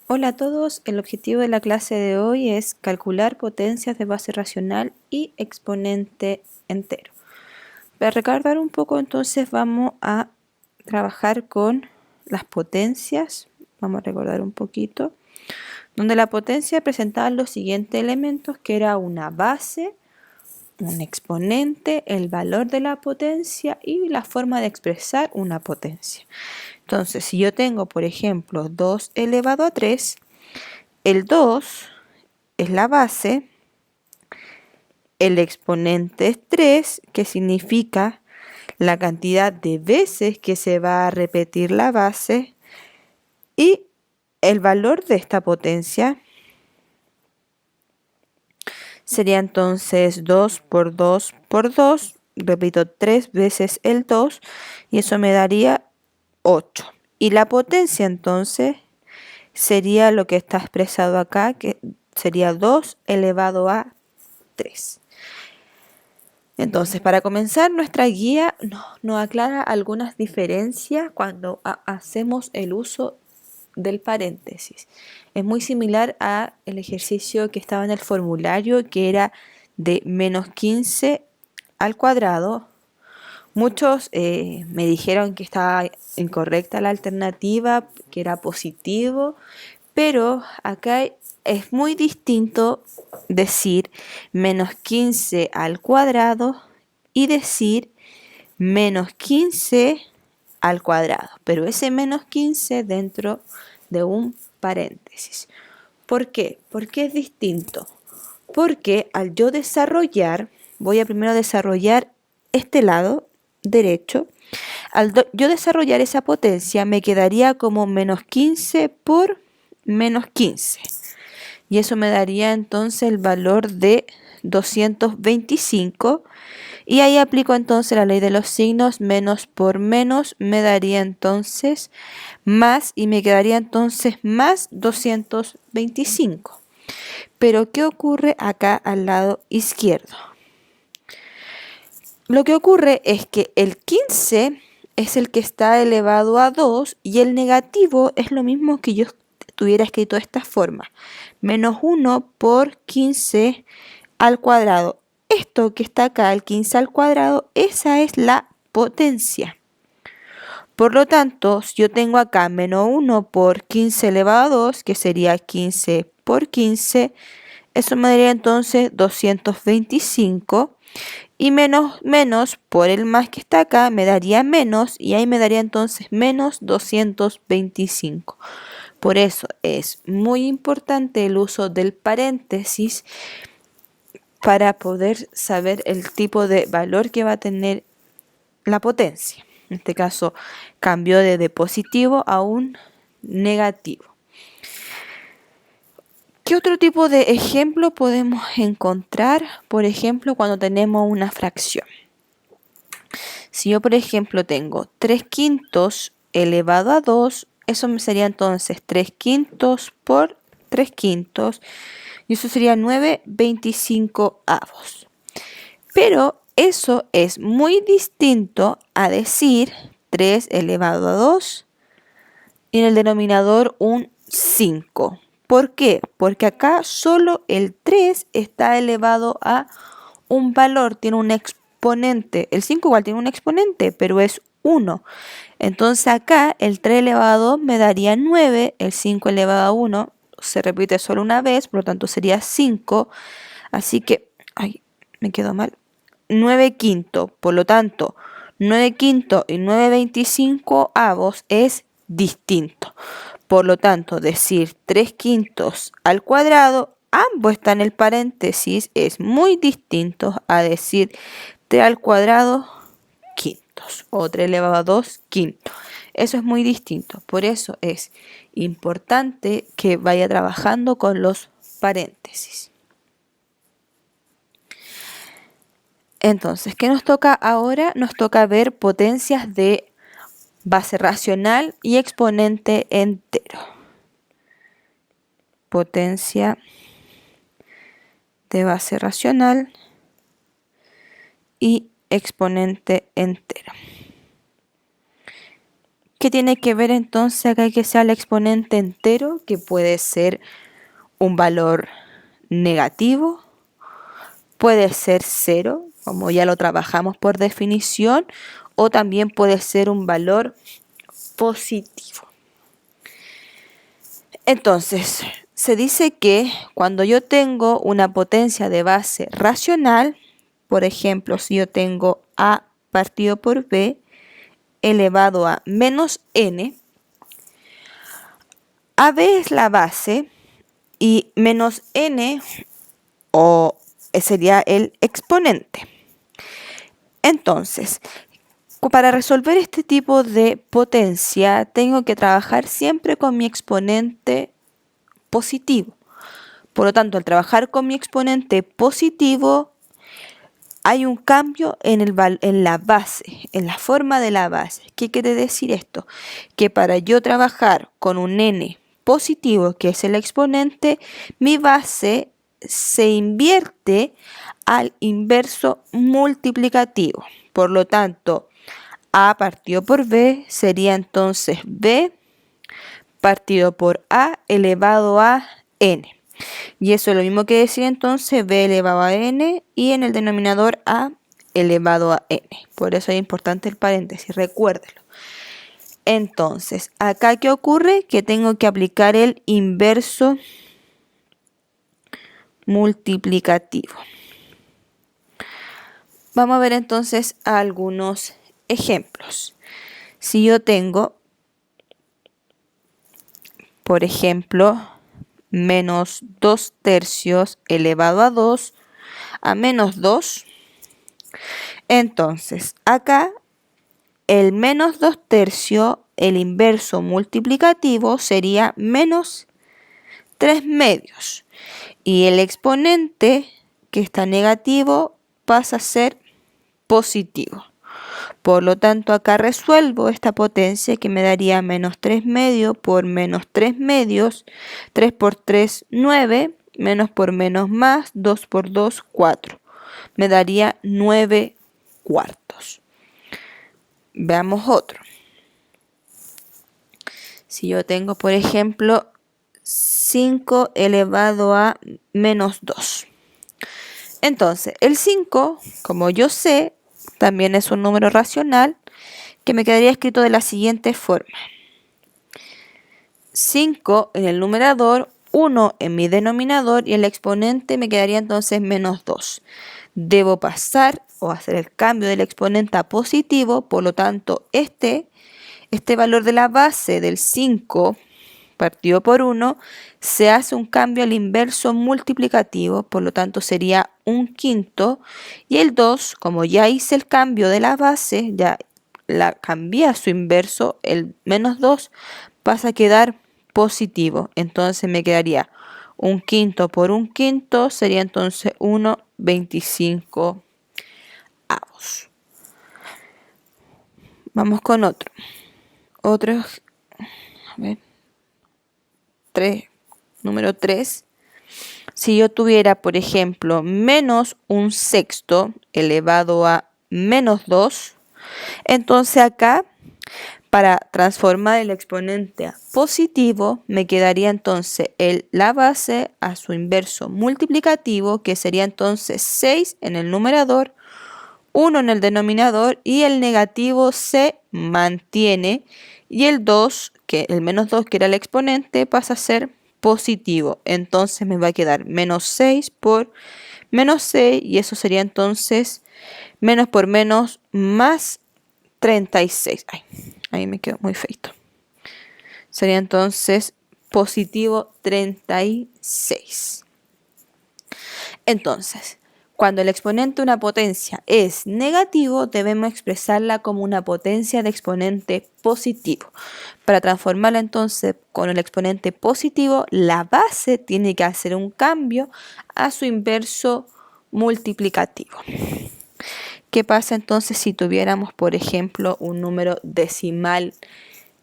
Hola a todos, el objetivo de la clase de hoy es calcular potencias de base racional y exponente entero. Para recordar un poco, entonces vamos a trabajar con las potencias. Vamos a recordar un poquito. Donde la potencia presentaba los siguientes elementos, que era una base, un exponente, el valor de la potencia y la forma de expresar una potencia. Entonces, si yo tengo, por ejemplo, 2 elevado a 3, el 2 es la base, el exponente es 3, que significa la cantidad de veces que se va a repetir la base, y el valor de esta potencia sería entonces 2 por 2 por 2, repito, 3 veces el 2, y eso me daría 8. Y la potencia entonces sería lo que está expresado acá, que sería 2 elevado a 3. Entonces, para comenzar, nuestra guía nos aclara algunas diferencias cuando hacemos el uso del paréntesis. Es muy similar al ejercicio que estaba en el formulario, que era de menos 15 al cuadrado. Muchos me dijeron que estaba incorrecta la alternativa, que era positivo, pero acá es muy distinto decir menos 15 al cuadrado y decir menos 15 al cuadrado, pero ese menos 15 dentro de un paréntesis. ¿Por qué? ¿Por qué es distinto? Porque al yo desarrollar, voy a primero desarrollar este lado derecho. Al yo desarrollar esa potencia me quedaría como menos 15 por menos 15. Y eso me daría entonces el valor de 225. Y ahí aplico entonces la ley de los signos, menos por menos me daría entonces más, y me quedaría entonces más 225. Pero ¿qué ocurre acá al lado izquierdo? Lo que ocurre es que el 15 es el que está elevado a 2 y el negativo es lo mismo que yo tuviera escrito de esta forma. Menos 1 por 15 al cuadrado. Esto que está acá, el 15 al cuadrado, esa es la potencia. Por lo tanto, si yo tengo acá menos 1 por 15 elevado a 2, que sería 15 por 15, eso me daría entonces 225. Y menos por el más que está acá me daría menos, y ahí me daría entonces menos 225. Por eso es muy importante el uso del paréntesis para poder saber el tipo de valor que va a tener la potencia. En este caso cambió de positivo a un negativo. ¿Qué otro tipo de ejemplo podemos encontrar? Por ejemplo, cuando tenemos una fracción. Si yo, por ejemplo, tengo 3 quintos elevado a 2, eso me sería entonces 3 quintos por 3 quintos, y eso sería 9/25. Pero eso es muy distinto a decir 3 elevado a 2 y en el denominador un 5. ¿Por qué? Porque acá solo el 3 está elevado a un valor, tiene un exponente. El 5 igual tiene un exponente, pero es 1. Entonces acá el 3 elevado a 2 me daría 9, el 5 elevado a 1 se repite solo una vez, por lo tanto sería 5. Así que, ay, me quedó mal. 9 quintos, por lo tanto, 9 quintos y 9/25 es distinto. Por lo tanto, decir 3 quintos al cuadrado, ambos están en el paréntesis, es muy distinto a decir 3 al cuadrado quintos o 3 elevado a 2 quintos. Eso es muy distinto. Por eso es importante que vaya trabajando con los paréntesis. Entonces, ¿qué nos toca ahora? Nos toca ver potencias de base racional y exponente entero. Potencia de base racional y exponente entero. ¿Qué tiene que ver entonces acá que sea el exponente entero? Que puede ser un valor negativo, puede ser 0, como ya lo trabajamos por definición, o también puede ser un valor positivo. Entonces, se dice que cuando yo tengo una potencia de base racional, por ejemplo, si yo tengo A partido por B elevado a menos n, AB es la base y menos n sería el exponente. Entonces, para resolver este tipo de potencia, tengo que trabajar siempre con mi exponente positivo. Por lo tanto, al trabajar con mi exponente positivo, hay un cambio en la base, en la forma de la base. ¿Qué quiere decir esto? Que para yo trabajar con un n positivo, que es el exponente, mi base se invierte al inverso multiplicativo. Por lo tanto, A partido por B sería entonces B partido por A elevado a n. Y eso es lo mismo que decir entonces B elevado a n y en el denominador A elevado a n. Por eso es importante el paréntesis, recuérdelo. Entonces, acá ¿qué ocurre? Que tengo que aplicar el inverso multiplicativo. Vamos a ver entonces algunos ejemplos. Si yo tengo, por ejemplo, menos 2 tercios elevado a 2 a menos 2, entonces acá el menos 2 tercios, el inverso multiplicativo sería menos 3 medios. Y el exponente que está negativo pasa a ser positivo. Por lo tanto, acá resuelvo esta potencia que me daría menos 3 medios por menos 3 medios. 3 por 3, 9. Menos por menos más. 2 por 2, 4. Me daría 9 cuartos. Veamos otro. Si yo tengo, por ejemplo, 5 elevado a menos 2. Entonces, el 5, como yo sé, también es un número racional que me quedaría escrito de la siguiente forma. 5 en el numerador, 1 en mi denominador y el exponente me quedaría entonces menos 2. Debo pasar o hacer el cambio del exponente a positivo, por lo tanto este valor de la base del 5 partido por 1, se hace un cambio al inverso multiplicativo, por lo tanto sería un quinto, y el 2, como ya hice el cambio de la base, ya la cambié a su inverso, el menos 2 pasa a quedar positivo, entonces me quedaría un quinto por un quinto, sería entonces 1,25 avos. Vamos con otro. A ver. Número 3, si yo tuviera, por ejemplo, menos un sexto elevado a menos 2, entonces acá, para transformar el exponente a positivo, me quedaría entonces la base a su inverso multiplicativo, que sería entonces 6 en el numerador, 1 en el denominador y el negativo se mantiene y el 2, el menos 2 que era el exponente, pasa a ser positivo. Entonces me va a quedar menos 6 por menos 6 y eso sería entonces menos por menos más 36. Ay, ahí me quedó muy feito. Sería entonces positivo 36. Entonces, cuando el exponente de una potencia es negativo, debemos expresarla como una potencia de exponente positivo. Para transformarla entonces con el exponente positivo, la base tiene que hacer un cambio a su inverso multiplicativo. ¿Qué pasa entonces si tuviéramos, por ejemplo, un número decimal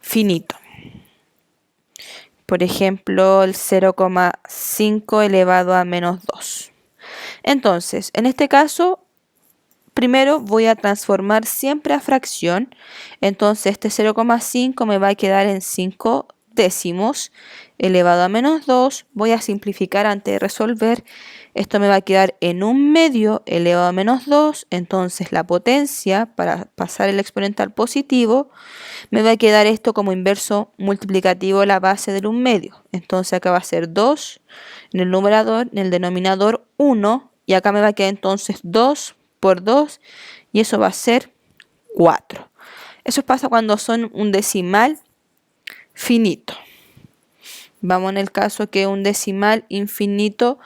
finito? Por ejemplo, el 0,5 elevado a menos 2. Entonces, en este caso, primero voy a transformar siempre a fracción. Entonces este 0,5 me va a quedar en 5 décimos elevado a menos 2. Voy a simplificar antes de resolver. Esto me va a quedar en 1/2 elevado a menos 2. Entonces la potencia para pasar el exponente al positivo me va a quedar esto como inverso multiplicativo de la base del 1/2. Entonces acá va a ser 2 en el numerador, en el denominador 1. Y acá me va a quedar entonces 2 por 2 y eso va a ser 4. Eso pasa cuando son un decimal finito. Vamos en el caso que es un decimal infinito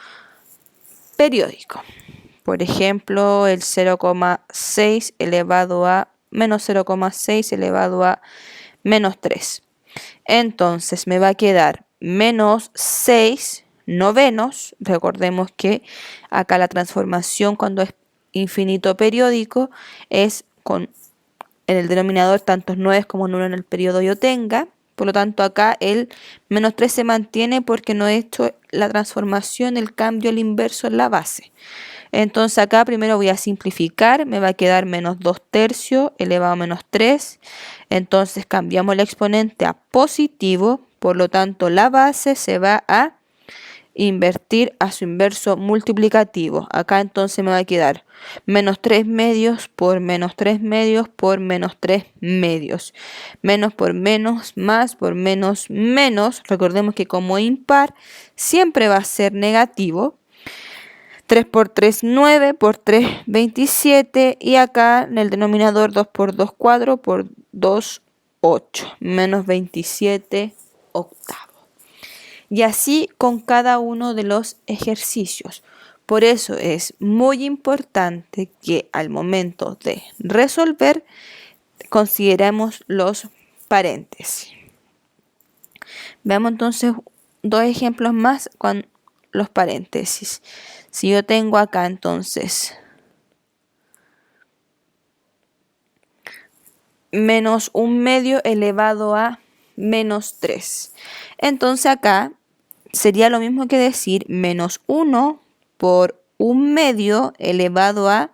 periódico. Por ejemplo, el 0,6 elevado a menos 0,6 elevado a menos 3. Entonces me va a quedar menos 6 novenos. Recordemos que acá la transformación cuando es infinito periódico es con en el denominador tantos 9 como 1 en el periodo yo tenga. Por lo tanto acá el menos 3 se mantiene porque no he hecho la transformación, el cambio al inverso en la base. Entonces acá primero voy a simplificar, me va a quedar menos 2 tercios elevado a menos 3. Entonces cambiamos el exponente a positivo, por lo tanto la base se va a invertir a su inverso multiplicativo. Acá entonces me va a quedar menos 3 medios por menos 3 medios por menos 3 medios. Menos por menos, más por menos, menos. Recordemos que como impar siempre va a ser negativo. 3 por 3, 9, por 3, 27. Y acá en el denominador 2 por 2, 4, por 2, 8. Menos 27 octavos. Y así con cada uno de los ejercicios. Por eso es muy importante que al momento de resolver consideremos los paréntesis. Veamos entonces dos ejemplos más con los paréntesis. Si yo tengo acá entonces menos 1/2 elevado a menos 3. Entonces acá sería lo mismo que decir menos 1 por 1/2 elevado a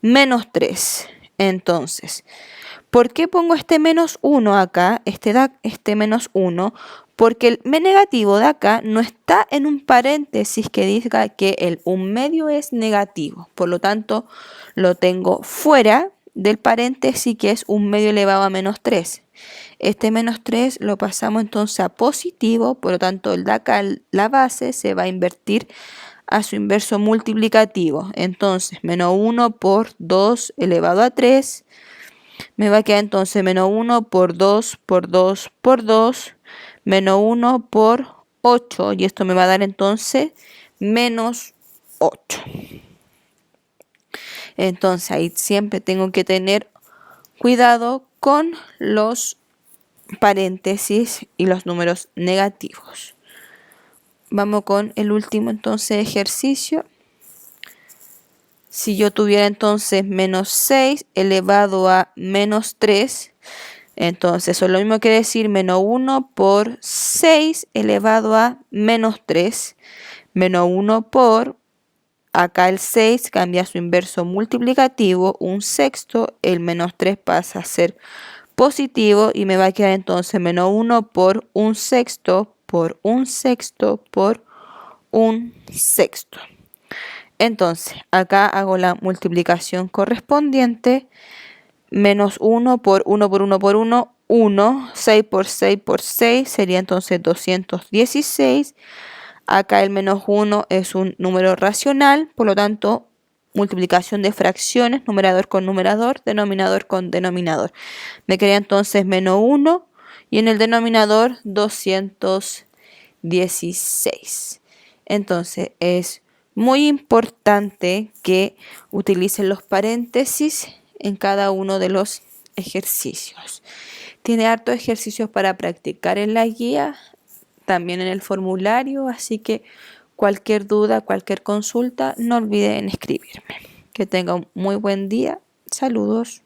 menos 3. Entonces, ¿por qué pongo este menos 1 acá? Este menos 1, porque el negativo de acá no está en un paréntesis que diga que el 1/2 es negativo. Por lo tanto, lo tengo fuera del paréntesis que es 1/2 elevado a menos 3. Este menos 3 lo pasamos entonces a positivo, por lo tanto el de acá, la base, se va a invertir a su inverso multiplicativo. Entonces, menos 1 por 2 elevado a 3. Me va a quedar entonces menos 1 por 2 por 2 por 2. Menos 1 por 8. Y esto me va a dar entonces menos 8. Entonces, ahí siempre tengo que tener cuidado con los paréntesis y los números negativos. Vamos con el último entonces ejercicio. Si yo tuviera entonces menos 6 elevado a menos 3, entonces eso es lo mismo que decir menos 1 por 6 elevado a menos 3. Menos 1 por, acá el 6 cambia a su inverso multiplicativo, 1/6, el menos 3 pasa a ser positivo y me va a quedar entonces menos 1 por 1/6 por 1/6 por 1/6. Entonces, acá hago la multiplicación correspondiente. Menos 1 por 1 por 1 por 1, 1. 6 por 6 por 6 sería entonces 216. Acá el menos 1 es un número racional, por lo tanto, multiplicación de fracciones, numerador con numerador, denominador con denominador. Me quedaría entonces menos 1 y en el denominador 216. Entonces es muy importante que utilicen los paréntesis en cada uno de los ejercicios. Tiene hartos ejercicios para practicar en la guía, también en el formulario, así que cualquier duda, cualquier consulta, no olviden escribirme. Que tengan un muy buen día. Saludos.